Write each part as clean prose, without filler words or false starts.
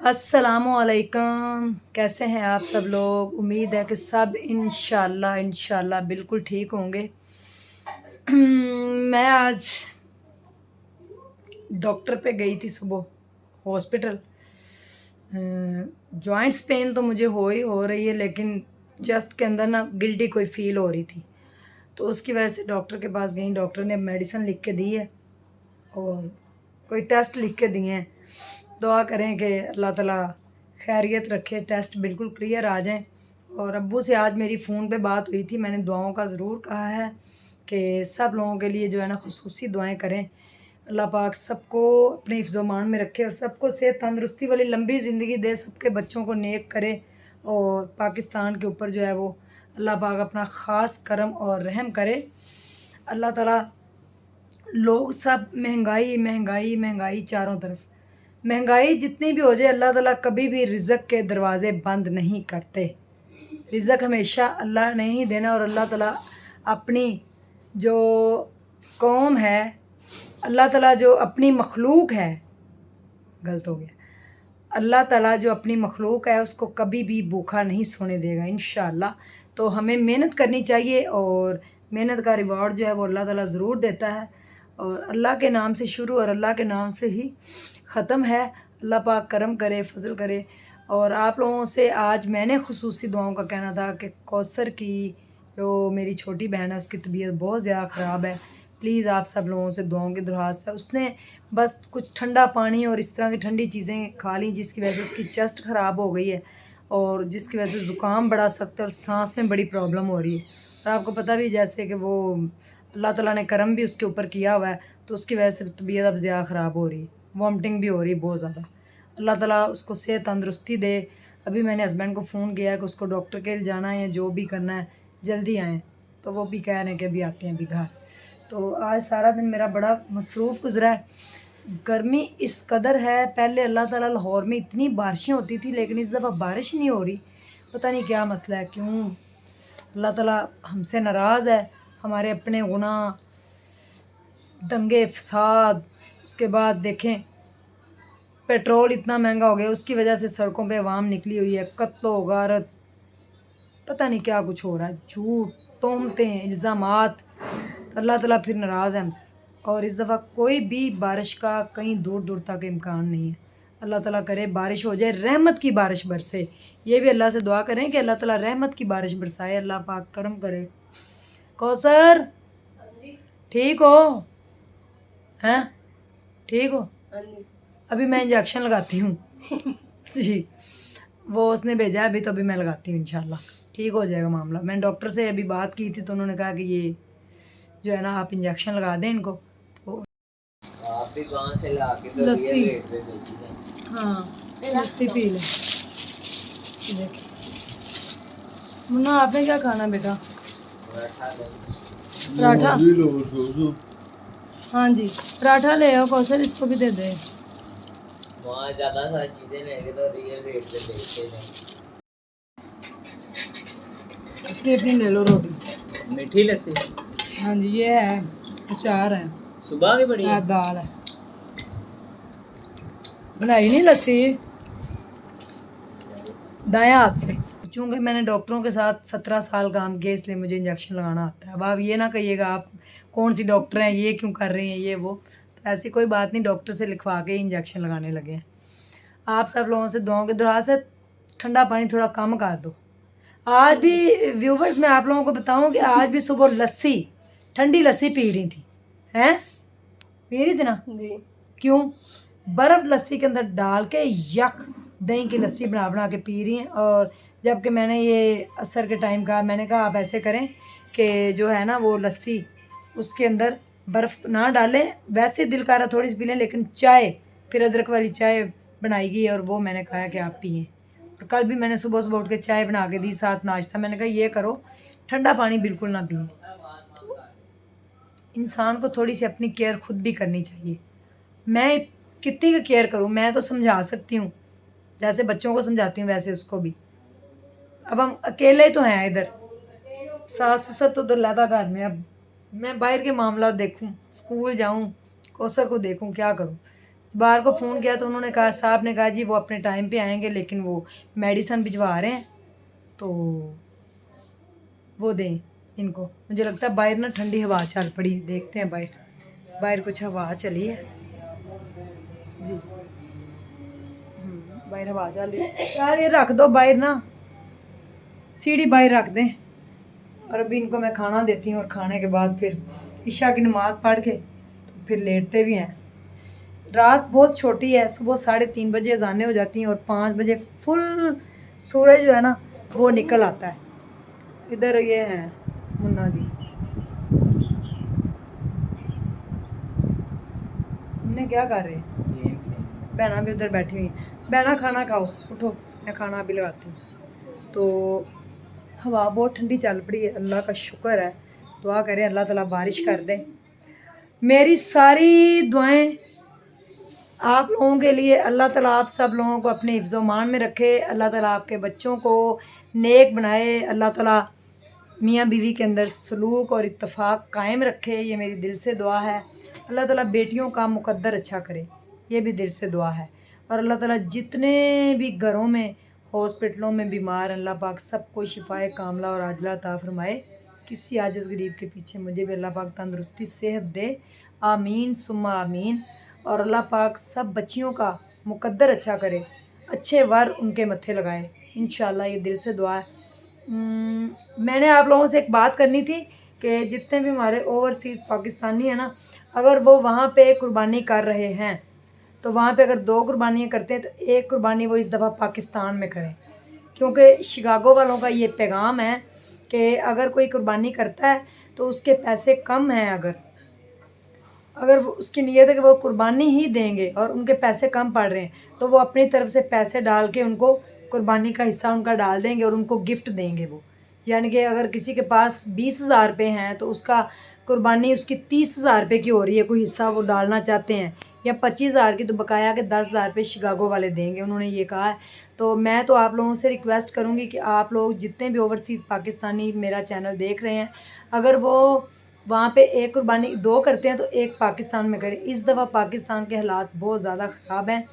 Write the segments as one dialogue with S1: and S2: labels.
S1: अस्सलामुअलैकुम। कैसे हैं आप सब लोग? उम्मीद है कि सब इंशाल्लाह बिल्कुल ठीक होंगे। मैं आज डॉक्टर पे गई थी सुबह हॉस्पिटल। जॉइंट्स पेन तो मुझे हो रही है, लेकिन चेस्ट के अंदर ना गिल्टी कोई फील हो रही थी, तो उसकी वजह से डॉक्टर के पास गई। डॉक्टर ने मेडिसिन लिख के दी है और कोई टेस्ट लिख के दिए हैं। दुआ करें कि अल्लाह ताला खैरियत रखे, टेस्ट बिल्कुल क्लियर आ जाएं। और अब्बू से आज मेरी फ़ोन पे बात हुई थी। मैंने दुआओं का ज़रूर कहा है कि सब लोगों के लिए जो है ना खुसूसी दुआएं करें। अल्लाह पाक सबको अपने हिफ्ज़-ओ-मान में रखे और सबको सेहत तंदरुस्ती वाली लंबी ज़िंदगी दे, सबके बच्चों को नेक करे। और पाकिस्तान के ऊपर जो है वो अल्लाह पाक अपना ख़ास करम और रहम करे। अल्लाह ताला लोग सब महंगाई महंगाई महंगाई चारों तरफ, महंगाई जितनी भी हो जाए अल्लाह ताला कभी भी रिज़्क़ के दरवाज़े बंद नहीं करते। रिज़्क़ हमेशा अल्लाह ने ही देना। और अल्लाह ताला अपनी जो कौम है, अल्लाह ताला जो अपनी मखलूक है, गलत हो गया, अल्लाह ताला जो अपनी मखलूक है उसको कभी भी भूखा नहीं सोने देगा इंशाअल्लाह। तो हमें मेहनत करनी चाहिए और मेहनत का रिवॉर्ड जो है वो अल्लाह ताला ज़रूर देता है। और अल्लाह के नाम से शुरू और अल्लाह के नाम से ही ख़त्म है। अल्लाह पाक करम करे, फ़ज़ल करे। और आप लोगों से आज मैंने खुसूसी दुआओं का कहना था कि कौसर की जो मेरी छोटी बहन है उसकी तबीयत बहुत ज़्यादा ख़राब है। प्लीज़ आप सब लोगों से दुआओं की दरख्वास्त है। उसने बस कुछ ठंडा पानी और इस तरह की ठंडी चीज़ें खा ली, जिसकी वजह से उसकी चेस्ट ख़राब हो गई है और जिसकी वजह से ज़ुकाम बड़ा सख्त है और सांस में बड़ी प्रॉब्लम हो रही है। और आपको पता भी जैसे कि वो अल्लाह ताला ने करम भी उसके ऊपर किया हुआ है, तो उसकी वजह से तबीयत अब ज़्यादा ख़राब हो रही है, वॉमिटिंग भी हो रही है बहुत ज़्यादा। अल्लाह ताला उसको सेहत तंदरुस्ती दे। अभी मैंने हस्बैंड को फ़ोन किया है कि उसको डॉक्टर के जाना है, जो भी करना है जल्दी आएँ, तो वो भी कह रहे हैं कि अभी आते हैं अभी घर। तो आज सारा दिन मेरा बड़ा मसरूफ़ गुज़रा है। गर्मी इस कदर है, पहले अल्लाह ताला लाहौर में इतनी बारिशें होती थी, लेकिन इस दफ़ा बारिश नहीं हो रही। पता नहीं क्या मसला है, क्यों अल्लाह ताला हमसे नाराज़ है। हमारे अपने गुनाह, दंगे फ़साद, उसके बाद देखें पेट्रोल इतना महंगा हो गया, उसकी वजह से सड़कों पे अवाम निकली हुई है। कत्लो गारत, पता नहीं क्या कुछ हो रहा है, झूठ, तोहमतें, इल्ज़ामात। अल्लाह ताला फिर नाराज़ है हमसे। और इस दफ़ा कोई भी बारिश का कहीं दूर दूर तक इम्कान नहीं है। अल्लाह ताला करे बारिश हो जाए, रहमत की बारिश बरसे। ये भी अल्लाह से दुआ करें कि अल्लाह ताला रहमत की बारिश बरसाए, अल्लाह पाक करम करे। कौसर ठीक हो? हैं ठीक हो? अभी मैं इंजेक्शन लगाती हूँ। जी, वो उसने भेजा है अभी, तो अभी मैं लगाती हूँ, इंशाल्लाह ठीक हो जाएगा मामला। मैंने डॉक्टर से अभी बात की थी, तो उन्होंने कहा कि ये जो है ना आप इंजेक्शन लगा दें इनको। तो
S2: आप भी कहाँ से ला के तो
S1: लस्सी,
S2: रियल रेट पे बेची है।
S1: हाँ लस्सी पी लें। देखिए मुन्ना, आपने क्या खाना बेटा? पराठा? हाँ जी, पराठा ले आओ कौशल, इसको भी दे दे।
S2: वहाँ ज़्यादा सारी चीज़ें लेंगे तो रियल रेट पे बेचते हैं।
S1: अपनी अपनी ले लो रोटी।
S2: मीठी लस्सी?
S1: हाँ जी, ये है, अचार है,
S2: सुबह की बड़ी है।
S1: साथ दाल है। बनाई नहीं लस्सी दाएं हाथ से। चूँकि मैंने डॉक्टरों के साथ 17 साल काम किया, इसलिए मुझे इंजेक्शन लगाना आता है। अब आप ये ना कहिएगा आप कौन सी डॉक्टर हैं, ये क्यों कर रही हैं ये वो, तो ऐसी कोई बात नहीं, डॉक्टर से लिखवा के इंजेक्शन लगाने लगे हैं। आप सब लोगों से दुआओं की दुआ से ठंडा पानी थोड़ा कम कर दो। आज भी व्यूवर्स, मैं आप लोगों को बताऊं कि आज भी सुबह लस्सी, ठंडी लस्सी पी रही थी। हैं, पी रही थी ना जी? क्यों? बर्फ़ लस्सी के अंदर डाल के यख दही की लस्सी बना बना के पी रही हैं। और जबकि मैंने ये असर के टाइम कहा, मैंने कहा आप ऐसे करें कि जो है ना वो लस्सी उसके अंदर बर्फ़ ना डालें, वैसे दिल कर रहा थोड़ी सी पी लें, लेकिन चाय फिर अदरक वाली चाय बनाई गई और वो मैंने कहा कि आप पिएँ। और कल भी मैंने सुबह सुबह उठ के चाय बना के दी, साथ नाश्ता। मैंने कहा ये करो, ठंडा पानी बिल्कुल ना पिए। तो इंसान को थोड़ी सी अपनी केयर खुद भी करनी चाहिए। मैं कितनी का केयर करूँ? मैं तो समझा सकती हूँ, जैसे बच्चों को समझाती हूँ वैसे उसको भी। अब हम अकेले तो हैं इधर, सास ससुर तो दुल्हदा घर में। अब मैं बाहर के मामला देखूँ, स्कूल जाऊँ, कौसर को देखूँ, क्या करूँ? बाहर को फ़ोन किया तो उन्होंने कहा, साहब ने कहा जी वो अपने टाइम पे आएंगे, लेकिन वो मेडिसिन भिजवा रहे हैं तो वो दें इनको। मुझे लगता है बाहर ना ठंडी हवा चल पड़ी, देखते हैं बाहर, बाहर कुछ हवा चली है जी। बाहर हवा चल रही है यार, ये रख दो बाहर ना, सीढ़ी बाहर रख दें। और अभी इनको मैं खाना देती हूँ और खाने के बाद फिर ईशा की नमाज़ पढ़ के तो फिर लेटते भी हैं। रात बहुत छोटी है, सुबह 3:30 बजे अजानें हो जाती हैं और 5 बजे फुल सूरज जो है ना वो निकल आता है। इधर ये हैं मुन्ना जी, तुमने क्या कर रहे हैं? बहना भी उधर बैठी हुई हैं। बहना खाना खाओ, उठो, मैं खाना अभी लगाती हूँ। तो हवा बहुत ठंडी चल पड़ी है, अल्लाह का शुक्र है। दुआ करें अल्लाह ताला बारिश कर दे। मेरी सारी दुआएं आप लोगों के लिए, अल्लाह ताला आप सब लोगों को अपने हिफ्ज़ मान में रखे, अल्लाह ताला आपके बच्चों को नेक बनाए, अल्लाह ताला मियाँ बीवी के अंदर सलूक और इत्तेफाक कायम रखे, ये मेरी दिल से दुआ है। अल्लाह ताला बेटियों का मुकद्दर अच्छा करे, ये भी दिल से दुआ है। और अल्लाह ताला जितने भी घरों में हॉस्पिटलों में बीमार, अल्लाह पाक सबको शिफाए कामला और आजला अता फरमाए। किसी आजिज़ गरीब के पीछे मुझे भी अल्लाह पाक तंदुरुस्ती सेहत दे, आमीन सुम्मा आमीन। और अल्लाह पाक सब बच्चियों का मुकद्दर अच्छा करे, अच्छे वर उनके मत्थे लगाए, इंशाल्लाह, ये दिल से दुआ है। मैंने आप लोगों से एक बात करनी थी कि जितने भी हमारे ओवरसीज़ पाकिस्तानी हैं ना, अगर वो वहाँ पे कुर्बानी कर रहे हैं तो वहाँ पे अगर 2 कुर्बानियाँ करते हैं तो 1 कुर्बानी वो इस दफ़ा पाकिस्तान में करें, क्योंकि शिकागो वालों का ये पैगाम है कि अगर कोई कुर्बानी करता है तो उसके पैसे कम हैं। अगर वो उसकी नीयत है कि वो कुर्बानी ही देंगे और उनके पैसे कम पड़ रहे हैं तो वो अपनी तरफ से पैसे डाल के उनको कुर्बानी का हिस्सा उनका डाल देंगे और उनको गिफ्ट देंगे वो। यानी कि अगर किसी के पास 20,000 रुपये हैं तो उसका कुर्बानी उसकी 30,000 रुपये की हो रही है, कोई हिस्सा वो डालना चाहते हैं, या 25,000 की, तो बकाया के 10,000 रुपये शिकागो वाले देंगे, उन्होंने ये कहा है। तो मैं तो आप लोगों से रिक्वेस्ट करूँगी कि आप लोग जितने भी ओवरसीज़ पाकिस्तानी मेरा चैनल देख रहे हैं, अगर वो वहाँ पे 1 कुर्बानी 2 करते हैं तो 1 पाकिस्तान में करें। इस दफ़ा पाकिस्तान के हालात बहुत ज़्यादा ख़राब हैं,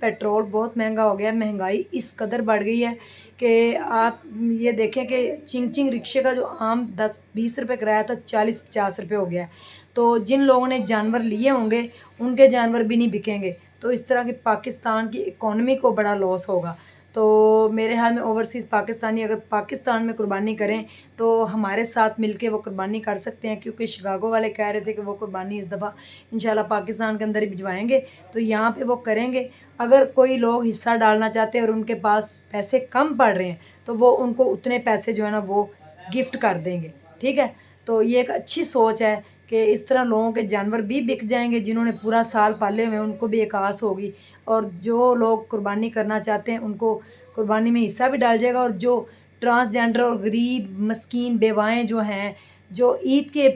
S1: पेट्रोल बहुत महंगा हो गया है, महंगाई इस कदर बढ़ गई है कि आप ये देखें कि चिंग रिक्शे का जो आम 10-20 रुपये किराया था 40-50 रुपये हो गया है। तो जिन लोगों ने जानवर लिए होंगे उनके जानवर भी नहीं बिकेंगे, तो इस तरह की पाकिस्तान की इकॉनमी को बड़ा लॉस होगा। तो मेरे ख्याल में ओवरसीज़ पाकिस्तानी अगर पाकिस्तान में कुर्बानी करें तो हमारे साथ मिलके वो कुर्बानी कर सकते हैं, क्योंकि शिकागो वाले कह रहे थे कि वो कुर्बानी इस दफ़ा इंशाल्लाह पाकिस्तान के अंदर ही भिजवाएंगे, तो यहाँ पे वो करेंगे। अगर कोई लोग हिस्सा डालना चाहते हैं और उनके पास पैसे कम पड़ रहे हैं तो वो उनको उतने पैसे जो है ना वो गिफ्ट कर देंगे, ठीक है। तो ये एक अच्छी सोच है कि इस तरह लोगों के जानवर भी बिक जाएंगे, जिन्होंने पूरा साल पाले हुए हैं उनको भी एक आस होगी, और जो लोग कुर्बानी करना चाहते हैं उनको कुर्बानी में हिस्सा भी डाल जाएगा। और जो ट्रांसजेंडर और गरीब मस्कीन बेवाएँ जो हैं, जो ईद के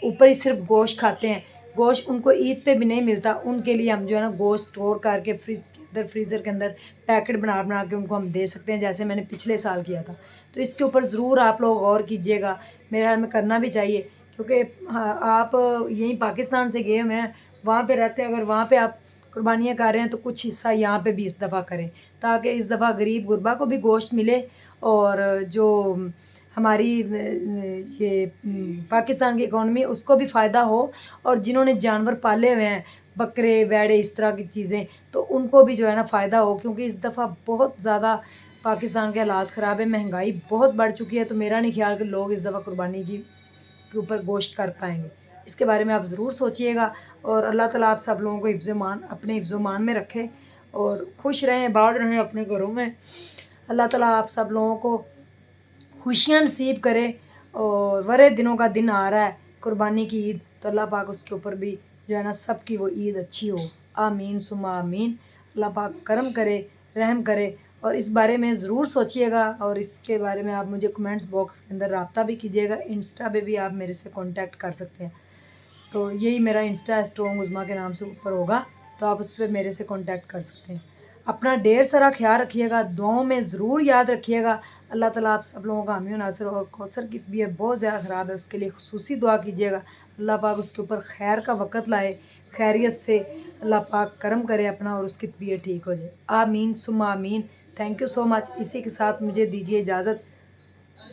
S1: ऊपर ही सिर्फ गोश्त खाते हैं, गोश्त उनको ईद पे भी नहीं मिलता, उनके लिए हम जो है ना गोश्त स्टोर करके फ्रीज़र के अंदर पैकेट बना बना के उनको हम दे सकते हैं, जैसे मैंने पिछले साल किया था। तो इसके ऊपर ज़रूर आप लोग गौर कीजिएगा, मेरे ख्याल में करना भी चाहिए, क्योंकि आप यहीं पाकिस्तान से गए हुए हैं, वहाँ पे रहते हैं, अगर वहाँ पे आप कुर्बानियाँ कर रहे हैं तो कुछ हिस्सा यहाँ पे भी इस दफ़ा करें, ताकि इस दफ़ा गरीब गुरबा को भी गोश्त मिले, और जो हमारी ये पाकिस्तान की इकॉनमी उसको भी फ़ायदा हो, और जिन्होंने जानवर पाले हुए हैं, बकरे वेड़े इस तरह की चीज़ें, तो उनको भी जो है ना फ़ायदा हो, क्योंकि इस दफ़ा बहुत ज़्यादा पाकिस्तान के हालात ख़राब है, महंगाई बहुत बढ़ चुकी है। तो मेरा नहीं ख्याल कि लोग इस दफ़ा कुर्बानी के ऊपर गोश्त कर पाएंगे। इसके बारे में आप ज़रूर सोचिएगा, और अल्लाह ताला आप सब लोगों को अपने हिफ्ज़-ओ-मान में रखे और खुश रहें, बाढ़ रहें अपने घरों में। अल्लाह ताला आप सब लोगों को खुशियाँ नसीब करे, और वरे दिनों का दिन आ रहा है कुर्बानी की ईद, तो अल्लाह पाक उसके ऊपर भी जो है ना सब की वो ईद अच्छी हो, आमीन सुम्मा आमीन। अल्लाह पाक करम करे, रहम करे, और इस बारे में ज़रूर सोचिएगा, और इसके बारे में आप मुझे कमेंट्स बॉक्स के अंदर रब्ता भी कीजिएगा। इंस्टा पे भी आप मेरे से कांटेक्ट कर सकते हैं, तो यही मेरा इंस्टा स्ट्रॉन्ग उज़मा के नाम से ऊपर होगा, तो आप उस पर मेरे से कांटेक्ट कर सकते हैं। अपना ढेर सारा ख्याल रखिएगा, दुआओं में ज़रूर याद रखिएगा। अल्लाह ताला आप सब लोगों का हामी व नासिर, और कौसर की तबीयत बहुत ज़्यादा ख़राब है, उसके लिए खुसूसी दुआ कीजिएगा, अल्लाह पाक उसके ऊपर खैर का वक़्त लाए, खैरियत से अल्लाह पाक करम करे अपना और उसकी तबीयत ठीक हो जाए। आमीन सुम्मा आमीन। Thank you so much. इसी के साथ मुझे दीजिए इजाज़त,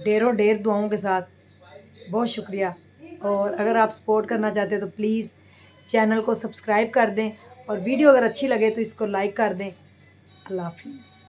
S1: ढेरों ढेर दुआओं के साथ। बहुत शुक्रिया। और अगर आप सपोर्ट करना चाहते हैं तो प्लीज़ चैनल को सब्सक्राइब कर दें और वीडियो अगर अच्छी लगे तो इसको लाइक कर दें। अल्लाह हाफिज़।